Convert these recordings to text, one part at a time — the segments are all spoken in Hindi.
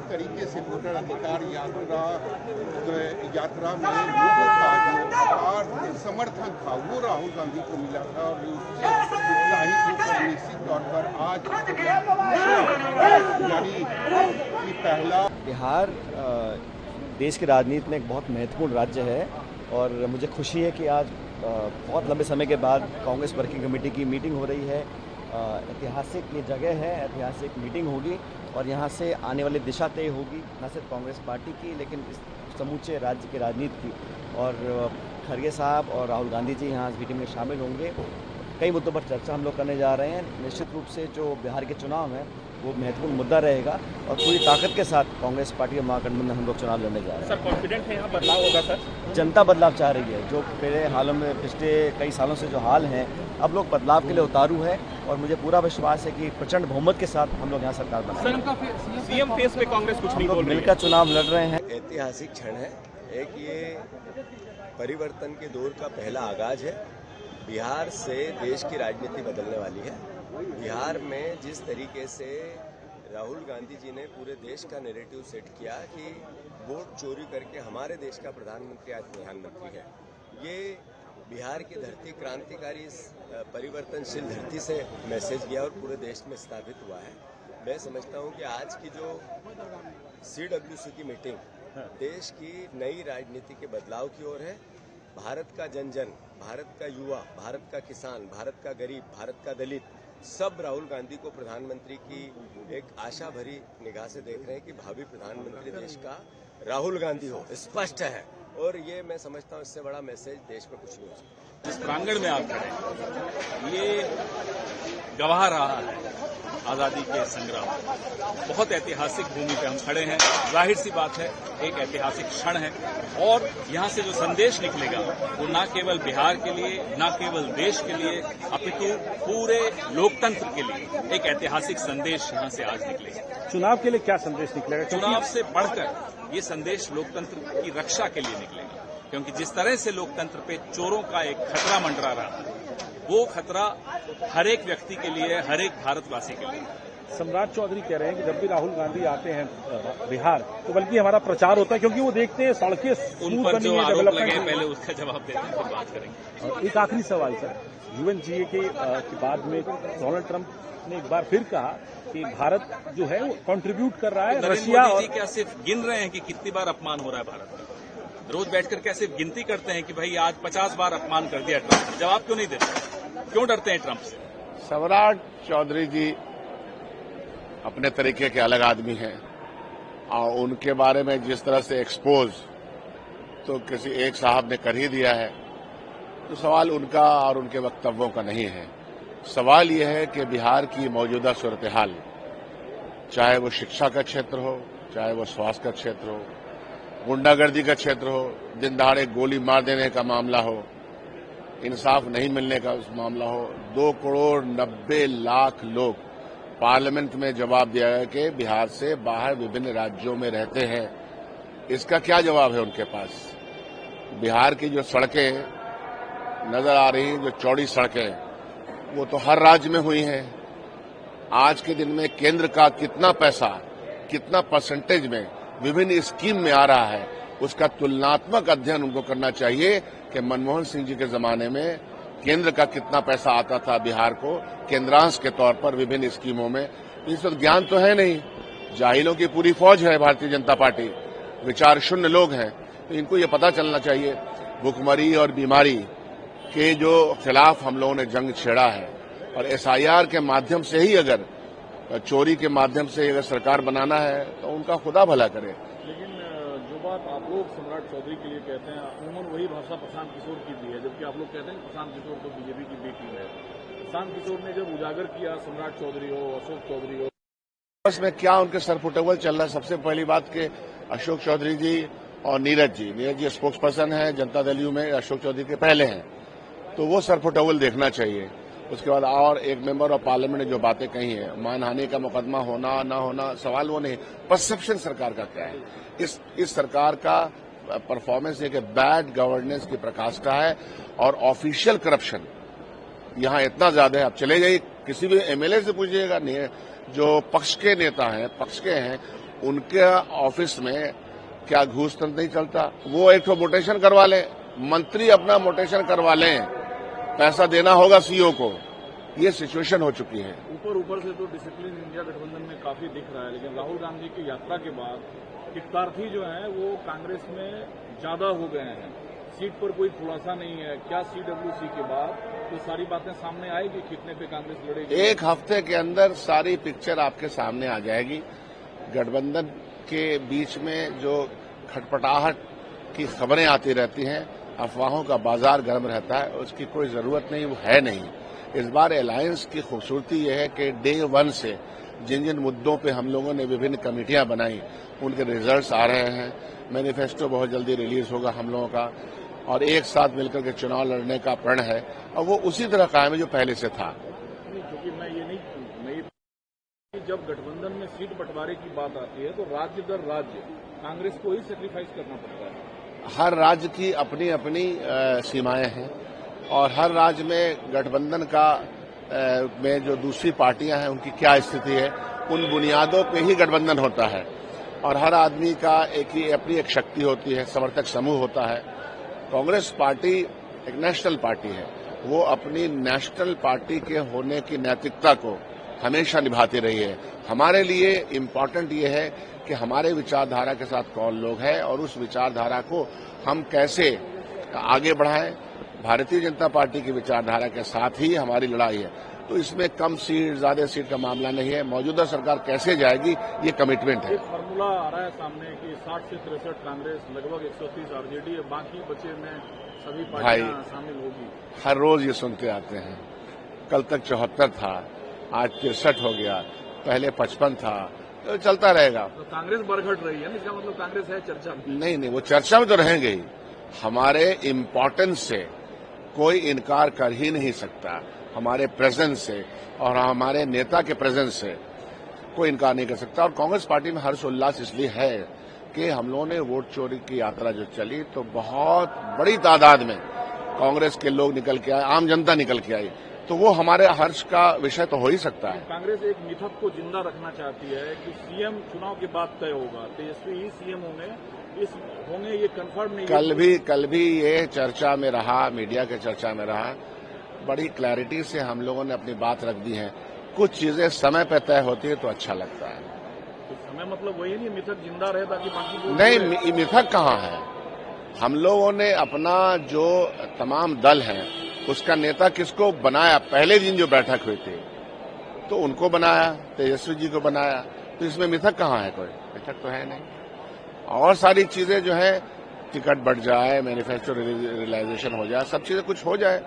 तरीके से वोटर अधिकार यात्रा में लोगों का जो अपार समर्थन था वो राहुल गांधी को मिला था और उससे उत्साहित होकर निश्चित तौर पर आज यानी कि पहला बिहार देश की राजनीति में एक बहुत महत्वपूर्ण राज्य है और मुझे खुशी है कि आज बहुत लंबे समय के बाद कांग्रेस वर्किंग कमेटी की मीटिंग हो रही है। ऐतिहासिक ये जगह है, ऐतिहासिक मीटिंग होगी और यहाँ से आने वाली दिशा तय होगी न सिर्फ कांग्रेस पार्टी की लेकिन इस समूचे राज्य की राजनीति की। और खड़गे साहब और राहुल गांधी जी यहाँ इस मीटिंग में शामिल होंगे। कई मुद्दों पर चर्चा हम लोग करने जा रहे हैं। निश्चित रूप से जो बिहार के चुनाव हैं वो महत्वपूर्ण मुद्दा रहेगा और पूरी ताकत के साथ कांग्रेस पार्टी के महागठबंधन में हम लोग चुनाव लड़ने जा रहे हैं। सर कॉन्फिडेंट है यहाँ बदलाव होगा सर? जनता बदलाव चाह रही है। जो पिछले कई सालों से जो हाल हैं अब लोग बदलाव के लिए उतारू है और मुझे पूरा विश्वास है कि प्रचंड बहुमत के साथ हम लोग यहाँ सरकार बनाएंगे। सीएम फेस पे कांग्रेस कुछ नहीं बोल रही है। मिलकर चुनाव लड़ रहे हैं। ऐतिहासिक क्षण है। एक ये परिवर्तन के दौर का पहला आगाज है। बिहार से देश की राजनीति बदलने वाली है। बिहार में जिस तरीके से राहुल गांधी जी ने पूरे देश का नैरेटिव सेट किया कि वोट चोरी करके हमारे देश का प्रधानमंत्री आज प्रधानमंत्री है, ये बिहार की धरती क्रांतिकारी परिवर्तनशील धरती से मैसेज गया और पूरे देश में स्थापित हुआ है। मैं समझता हूं कि आज की जो CWC की मीटिंग देश की नई राजनीति के बदलाव की ओर है। भारत का जन जन, भारत का युवा, भारत का किसान, भारत का गरीब, भारत का दलित सब राहुल गांधी को प्रधानमंत्री की एक आशा भरी निगाह से देख रहे हैं कि भावी प्रधानमंत्री देश का राहुल गांधी हो। स्पष्ट है और ये मैं समझता हूँ इससे बड़ा मैसेज देश में कुछ नहीं हो सकता। जिस प्रांगण में आप खड़े हैं ये गवाह रहा है आजादी के संग्राम। बहुत ऐतिहासिक भूमि पे हम खड़े हैं। जाहिर सी बात है एक ऐतिहासिक क्षण है और यहाँ से जो संदेश निकलेगा वो न केवल बिहार के लिए, न केवल देश के लिए, अपितु पूरे लोकतंत्र के लिए एक ऐतिहासिक संदेश यहाँ से आज निकलेगा। चुनाव के लिए क्या संदेश निकलेगा? चुनाव से बढ़कर ये संदेश लोकतंत्र की रक्षा के लिए निकलेगा, क्योंकि जिस तरह से लोकतंत्र पे चोरों का एक खतरा मंडरा रहा है वो खतरा हर एक व्यक्ति के लिए, हर एक भारतवासी के लिए। सम्राट चौधरी कह रहे हैं कि जब भी राहुल गांधी आते हैं बिहार तो बल्कि हमारा प्रचार होता है क्योंकि वो देखते हैं सड़कें उन पर जो आरोप लगे पहले उसका जवाब देते हैं फिर बात करेंगे। और एक आखिरी सवाल सर, UNGA के बाद में डोनाल्ड ट्रंप ने एक बार फिर कहा कि भारत जो है वो कंट्रीब्यूट कर रहा है। रशिया मोदी जी क्या सिर्फ गिन रहे हैं कि कितनी बार अपमान हो रहा है भारत में? रोज बैठकर क्या सिर्फ गिनती करते हैं कि भाई आज 50 बार अपमान कर दिया ट्रंप? जवाब क्यों नहीं देते? क्यों डरते हैं ट्रंप से? सम्राट चौधरी जी अपने तरीके के अलग आदमी हैं और उनके बारे में जिस तरह से एक्सपोज तो किसी एक साहब ने कर ही दिया है, तो सवाल उनका और उनके वक्तव्यों का नहीं है। सवाल यह है कि बिहार की मौजूदा सूरत हाल, चाहे वो शिक्षा का क्षेत्र हो, चाहे वो स्वास्थ्य का क्षेत्र हो, गुंडागर्दी का क्षेत्र हो, दिन दहाड़े गोली मार देने का मामला हो, इंसाफ नहीं मिलने का उस मामला हो, 2,90,00,000 लोग पार्लियामेंट में जवाब दिया है कि बिहार से बाहर विभिन्न राज्यों में रहते हैं। इसका क्या जवाब है उनके पास? बिहार की जो सड़कें नजर आ रही हैं, जो चौड़ी सड़कें, वो तो हर राज्य में हुई हैं। आज के दिन में केंद्र का कितना पैसा, कितना परसेंटेज में विभिन्न स्कीम में आ रहा है, उसका तुलनात्मक अध्ययन उनको करना चाहिए कि मनमोहन सिंह जी के जमाने में केंद्र का कितना पैसा आता था बिहार को केंद्रांश के तौर पर विभिन्न स्कीमों में। इस वक्त ज्ञान तो है नहीं, जाहिलों की पूरी फौज है भारतीय जनता पार्टी, विचार शून्य लोग हैं। तो इनको ये पता चलना चाहिए भुखमरी और बीमारी के जो खिलाफ हम लोगों ने जंग छेड़ा है और SIR के माध्यम से ही, अगर चोरी के माध्यम से अगर सरकार बनाना है तो उनका खुदा भला करे। लेकिन जो बात आप लोग सम्राट चौधरी के लिए कहते हैं अमूमन वही भाषा प्रशांत किशोर की भी है, जबकि आप लोग कहते हैं प्रशांत किशोर तो BJP की बी टीम है। प्रशांत किशोर ने जब उजागर किया सम्राट चौधरी हो, अशोक चौधरी हो, बस में क्या उनके सरफुटेबल चल रहा है। सबसे पहली बात कि अशोक चौधरी जी और नीरज जी स्पोक्स पर्सन है जनता दल यू में, अशोक चौधरी के पहले हैं, तो वो सरफुटेबल देखना चाहिए। उसके बाद और एक मेंबर ऑफ पार्लियामेंट ने जो बातें कही है, मानहानि का मुकदमा होना ना होना सवाल वो नहीं, परसेप्शन सरकार का क्या है। इस सरकार का परफॉर्मेंस एक बैड गवर्नेंस की प्रकाशिका है और ऑफिशियल करप्शन यहाँ इतना ज्यादा है। आप चले जाइए किसी भी MLA से पूछिएगा, नहीं जो पक्ष के नेता हैं, पक्ष के हैं, उनके ऑफिस में क्या घूस तो नहीं चलता? वो एक तो मोटेशन करवा लें, मंत्री अपना मोटेशन करवा लें, पैसा देना होगा सीईओ को। ये सिचुएशन हो चुकी है। ऊपर से तो डिसिप्लिन इंडिया गठबंधन में काफी दिख रहा है, लेकिन राहुल गांधी की यात्रा के बाद टिकटार्थी जो है वो कांग्रेस में ज्यादा हो गए हैं। सीट पर कोई खुलासा नहीं है। क्या सीडब्ल्यूसी के बाद तो सारी बातें सामने आएगी, कितने पे कांग्रेस लड़ेगी? एक हफ्ते के अंदर सारी पिक्चर आपके सामने आ जाएगी। गठबंधन के बीच में जो खटपटाहट की खबरें आती रहती हैं, अफवाहों का बाजार गर्म रहता है, उसकी कोई जरूरत नहीं, वो है नहीं। इस बार अलायंस की खूबसूरती यह है कि डे 1 से जिन जिन मुद्दों पे हम लोगों ने विभिन्न कमेटियां बनाई, उनके रिजल्ट्स आ रहे हैं। मैनिफेस्टो बहुत जल्दी रिलीज होगा हम लोगों का, और एक साथ मिलकर के चुनाव लड़ने का प्रण है, और वो उसी तरह कायम है जो पहले से था। क्योंकि मैं जब गठबंधन में सीट बंटवारे की बात आती है तो राज्य दर राज्य कांग्रेस को ही सेक्रीफाइस करना पड़ता है। हर राज्य की अपनी अपनी सीमाएं हैं, और हर राज्य में गठबंधन का में जो दूसरी पार्टियां हैं उनकी क्या स्थिति है, उन बुनियादों पे ही गठबंधन होता है। और हर आदमी का अपनी एक शक्ति होती है, समर्थक समूह होता है। कांग्रेस पार्टी एक नेशनल पार्टी है, वो अपनी नेशनल पार्टी के होने की नैतिकता को हमेशा निभाती रही है। हमारे लिए इम्पोर्टेंट ये है कि हमारे विचारधारा के साथ कौन लोग हैं और उस विचारधारा को हम कैसे आगे बढ़ाएं। भारतीय जनता पार्टी की विचारधारा के साथ ही हमारी लड़ाई है, तो इसमें कम सीट ज्यादा सीट का मामला नहीं है। मौजूदा सरकार कैसे जाएगी, ये कमिटमेंट है। एक फार्मूला आ रहा है सामने कि 60 से 63 कांग्रेस, लगभग 130 आरजेडी, बाकी बचे में सभी पार्टियां शामिल होगी। हर रोज ये सुनते आते हैं। कल तक 74 था, आज 63 हो गया, पहले 55 था, तो चलता रहेगा। तो कांग्रेस बरघट रही है, इसका मतलब कांग्रेस है चर्चा में? नहीं, वो चर्चा में तो रहेंगे ही। हमारे इम्पोर्टेंस से कोई इनकार कर ही नहीं सकता, हमारे प्रेजेंस से और हमारे नेता के प्रेजेंस से कोई इनकार नहीं कर सकता। और कांग्रेस पार्टी में हर्ष उल्लास इसलिए है कि हम लोगों ने वोट चोरी की यात्रा जो चली, तो बहुत बड़ी तादाद में कांग्रेस के लोग निकल के आए, आम जनता निकल के आई, तो वो हमारे हर्ष का विषय तो हो ही सकता है। कांग्रेस एक मिथक को जिंदा रखना चाहती है कि सीएम चुनाव के बाद तय होगा, तेजस्वी ही सीएम होंगे, ये कंफर्म नहीं। कल भी ये चर्चा में रहा, मीडिया के चर्चा में रहा। बड़ी क्लैरिटी से हम लोगों ने अपनी बात रख दी है। कुछ चीजें समय पर तय होती है तो अच्छा लगता है। तो समय मतलब वही नहीं, मिथक जिंदा रहे ताकि बाकी नहीं, मिथक कहाँ है। हम लोगों ने अपना जो तमाम दल है उसका नेता किसको बनाया, पहले दिन जो बैठक हुई थी तो उनको बनाया, तेजस्वी जी को बनाया, तो इसमें मिथक कहाँ है? कोई मिथक तो है नहीं। और सारी चीजें जो है, टिकट बढ़ जाए, मैनिफेस्टो रियलाइजेशन हो जाए, सब चीजें कुछ हो जाए,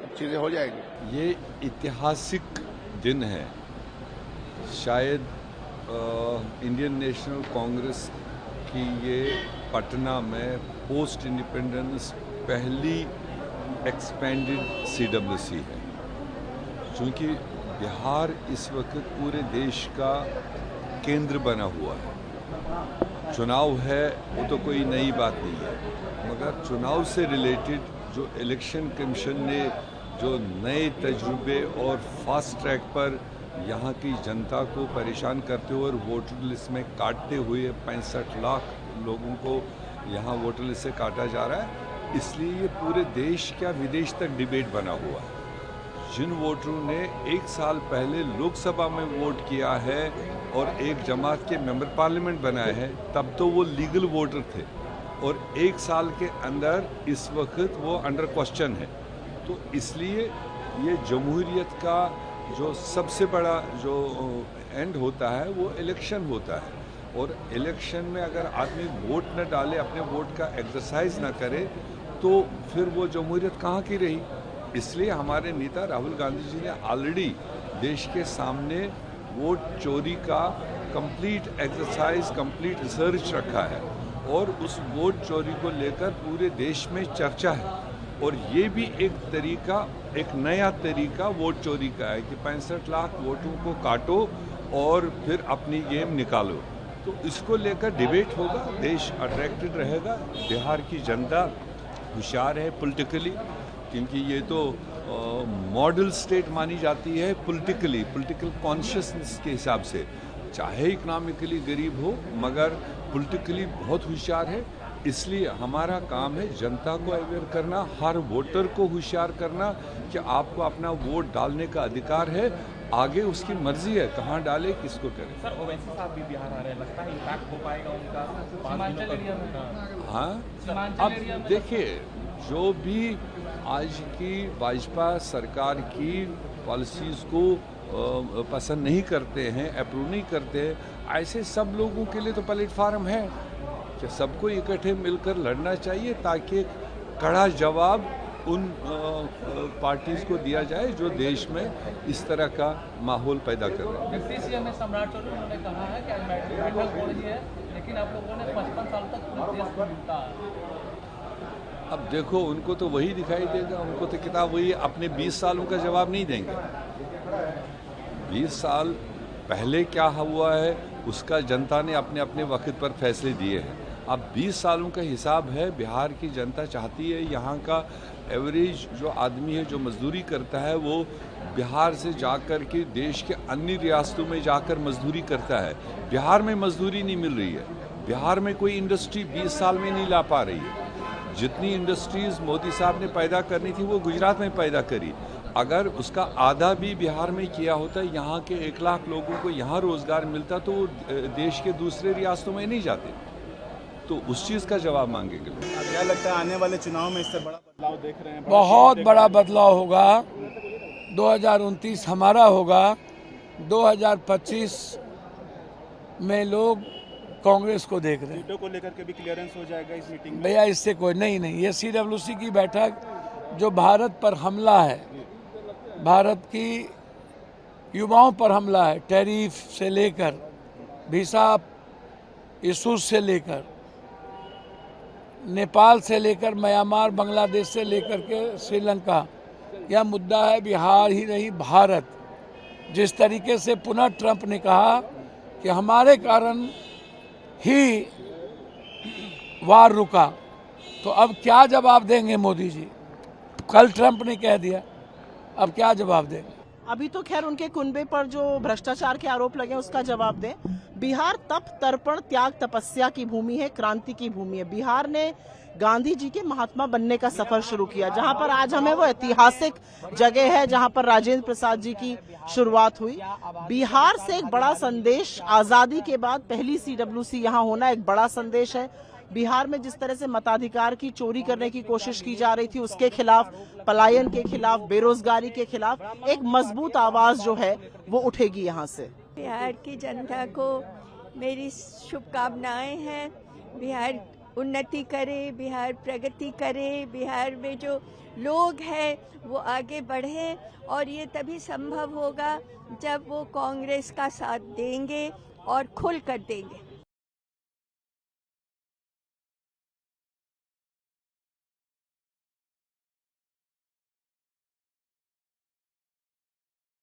सब चीजें हो जाएगी। ये ऐतिहासिक दिन है। शायद इंडियन नेशनल कांग्रेस की ये पटना में पोस्ट इंडिपेंडेंस पहली एक्सपेंडेड सीडब्ल्यूसी है, क्योंकि बिहार इस वक्त पूरे देश का केंद्र बना हुआ है। चुनाव है वो तो कोई नई बात नहीं है, मगर चुनाव से रिलेटेड जो इलेक्शन कमीशन ने जो नए तजुर्बे और फास्ट ट्रैक पर यहाँ की जनता को परेशान करते हुए और वोटर लिस्ट में काटते हुए 65 लाख लोगों को यहाँ वोटर लिस्ट से काटा जा रहा है, इसलिए ये पूरे देश क्या विदेश तक डिबेट बना हुआ है। जिन वोटरों ने 1 साल पहले लोकसभा में वोट किया है और एक जमात के मेंबर पार्लियामेंट बनाए हैं, तब तो वो लीगल वोटर थे, और 1 साल के अंदर इस वक्त वो अंडर क्वेश्चन है। तो इसलिए ये जमहूरियत का जो सबसे बड़ा जो एंड होता है वो इलेक्शन होता है, और इलेक्शन में अगर आदमी वोट न डाले, अपने वोट का एक्सरसाइज न करे, तो फिर वो जमहूरियत कहाँ की रही। इसलिए हमारे नेता राहुल गांधी जी ने ऑलरेडी देश के सामने वोट चोरी का कंप्लीट एक्सरसाइज, कंप्लीट रिसर्च रखा है, और उस वोट चोरी को लेकर पूरे देश में चर्चा है। और ये भी एक तरीका, एक नया तरीका वोट चोरी का है कि 65 लाख वोटों को काटो और फिर अपनी गेम निकालो। तो इसको लेकर डिबेट होगा, देश अट्रैक्टेड रहेगा। बिहार की जनता होशियार है पॉलिटिकली, क्योंकि ये तो मॉडल स्टेट मानी जाती है पॉलिटिकल कॉन्शियसनेस के हिसाब से। चाहे इकोनॉमिकली गरीब हो मगर पॉलिटिकली बहुत होशियार है। इसलिए हमारा काम है जनता को अवेयर करना, हर वोटर को होशियार करना कि आपको अपना वोट डालने का अधिकार है, आगे उसकी मर्जी है कहाँ डाले किसको करे। सर ओवैसी साहब भी बिहार आ रहे हैं, लगता है इम्पैक्ट हो पाएगा उनका सीमांचल एरिया में? हाँ, अब देखिए जो भी आज की भाजपा सरकार की पॉलिसीज़ को पसंद नहीं करते हैं, अप्रूव नहीं करते हैं, ऐसे सब लोगों के लिए तो प्लेटफार्म है कि सबको इकट्ठे मिलकर लड़ना चाहिए ताकि कड़ा जवाब उन पार्टीज को दिया जाए जो देश में इस तरह का माहौल पैदा कर रहे हैं। डिप्टी सीएम में सम्राट चौधरी उन्होंने कहा है कि बैठक हो रही है लेकिन आप लोगों ने 55 साल तक पूरे देश को लूटा है। अब देखो उनको तो वही दिखाई देगा, उनको तो किताब वही अपने 20 सालों का जवाब नहीं देंगे। 20 साल पहले क्या हुआ है उसका जनता ने अपने अपने वक्त पर फैसले दिए हैं। अब 20 सालों का हिसाब है। बिहार की जनता चाहती है यहाँ का एवरेज जो आदमी है जो मजदूरी करता है वो बिहार से जाकर के देश के अन्य रियासतों में जाकर मजदूरी करता है। बिहार में मजदूरी नहीं मिल रही है। बिहार में कोई इंडस्ट्री 20 साल में नहीं ला पा रही है। जितनी इंडस्ट्रीज मोदी साहब ने पैदा करनी थी वो गुजरात में पैदा करी। अगर उसका आधा भी बिहार में किया होता, यहाँ के 1 लाख लोगों को यहाँ रोजगार मिलता तो वो देश के दूसरे रियासतों में नहीं जाते। तो उस चीज़ का जवाब मांगेंगे। क्या लगता है आने वाले चुनाव में इससे बड़ा बदलाव देख रहे हैं? बहुत बड़ा बदलाव होगा। 2029 हमारा होगा। 2025 में लोग कांग्रेस को देख रहे हैं। सीटों को लेकर के भी क्लियरेंस हो जाएगा इस मीटिंग में? भैया इससे कोई नहीं, ये CWC की बैठक जो भारत पर हमला है, भारत की युवाओं पर हमला है, टैरिफ से लेकर वीसा इशूज से लेकर नेपाल से लेकर म्यांमार, बांग्लादेश से लेकर के श्रीलंका, यह मुद्दा है बिहार ही नहीं भारत। जिस तरीके से पुनः ट्रंप ने कहा कि हमारे कारण ही वार रुका, तो अब क्या जवाब देंगे मोदी जी? कल ट्रंप ने कह दिया, अब क्या जवाब देंगे? अभी तो खैर उनके कुनबे पर जो भ्रष्टाचार के आरोप लगे उसका जवाब दें। बिहार तप, तर्पण, त्याग, तपस्या की भूमि है, क्रांति की भूमि है। बिहार ने गांधी जी के महात्मा बनने का सफर शुरू किया, जहां पर आज हमें वो ऐतिहासिक जगह है जहां पर राजेंद्र प्रसाद जी की शुरुआत हुई। बिहार से एक बड़ा संदेश, आजादी के बाद पहली CWC यहां होना एक बड़ा संदेश है। बिहार में जिस तरह से मताधिकार की चोरी करने की कोशिश की जा रही थी, उसके खिलाफ, पलायन के खिलाफ, बेरोजगारी के खिलाफ एक मजबूत आवाज जो है वो उठेगी यहाँ से। बिहार की जनता को मेरी शुभकामनाएं हैं। बिहार उन्नति करे, बिहार प्रगति करे, बिहार में जो लोग हैं वो आगे बढ़े, और ये तभी संभव होगा जब वो कांग्रेस का साथ देंगे और खुल कर देंगे।